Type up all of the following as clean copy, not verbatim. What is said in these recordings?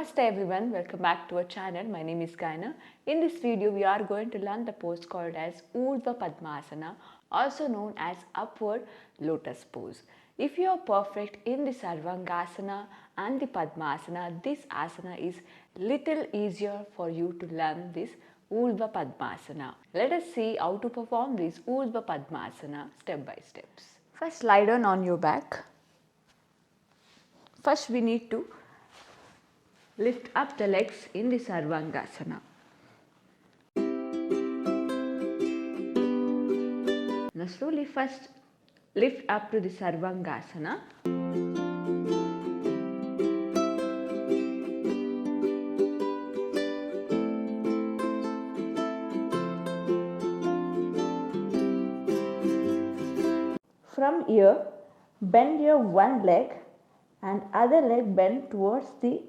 Namaste everyone, welcome back to our channel. My name is Gayana. In this video, we are going to learn the pose called as Urdhva Padmasana, also known as upward lotus pose. If you are perfect in the Sarvangasana and the Padmasana, this asana is little easier for you to learn this Urdhva Padmasana. Let us see how to perform this Urdhva Padmasana step by steps. First, lie down on your back. First, we need to lift up the legs in the Sarvangasana. Now slowly first lift up to the Sarvangasana. From here, bend your one leg and other leg bend towards the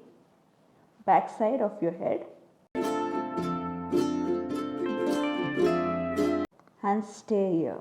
back side of your head and stay here.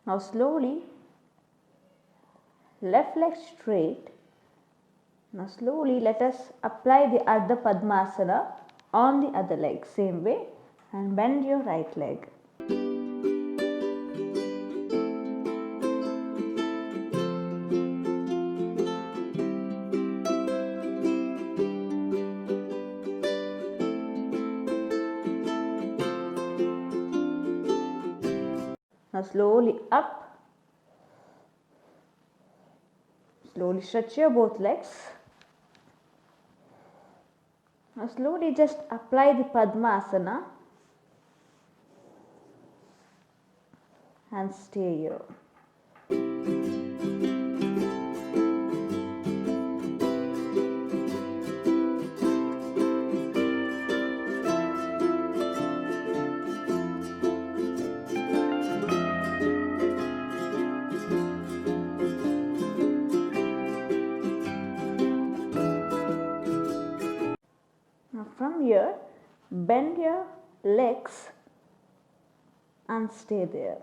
Now slowly, left leg straight. Now slowly let us apply the Urdhva Padmasana on the other leg, same way, and bend your right leg. Now slowly up, slowly stretch your both legs. Now slowly just apply the Padmasana and stay here. From here, bend your legs and stay there.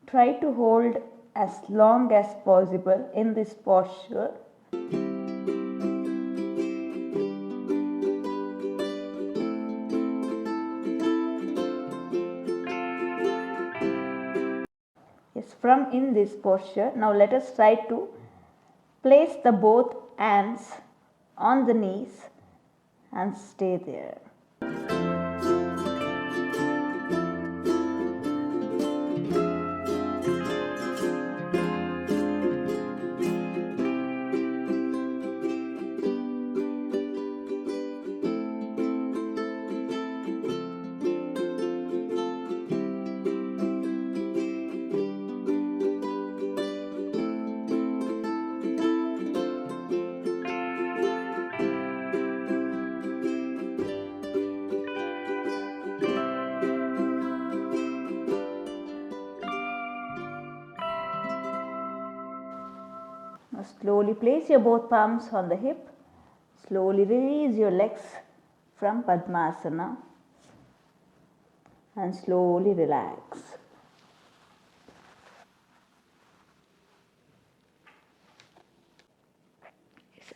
Try to hold as long as possible in this posture. Yes, from in this posture, now let us try to place the both hands on the knees and stay there. Now slowly place your both palms on the hip. Slowly release your legs from Padmasana and slowly relax.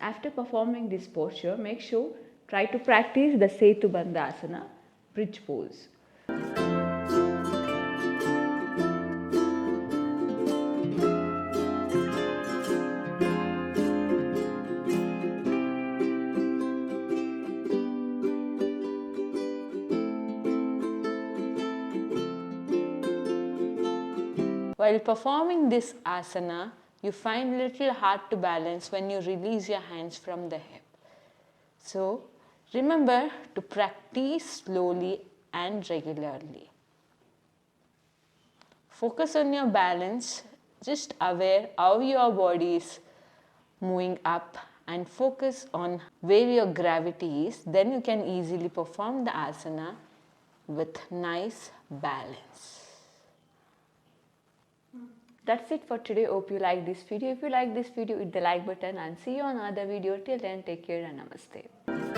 After performing this posture, make sure try to practice the Setu Bandhasana bridge pose. While performing this asana, you find little hard to balance when you release your hands from the hip. So Remember to practice slowly and regularly. Focus on your balance, just aware how your body is moving up and focus on where your gravity is. Then you can easily perform the asana with nice balance. That's it for today. Hope you like this video. If you like this video, hit the like button and see you on another video. Till then, take care and namaste.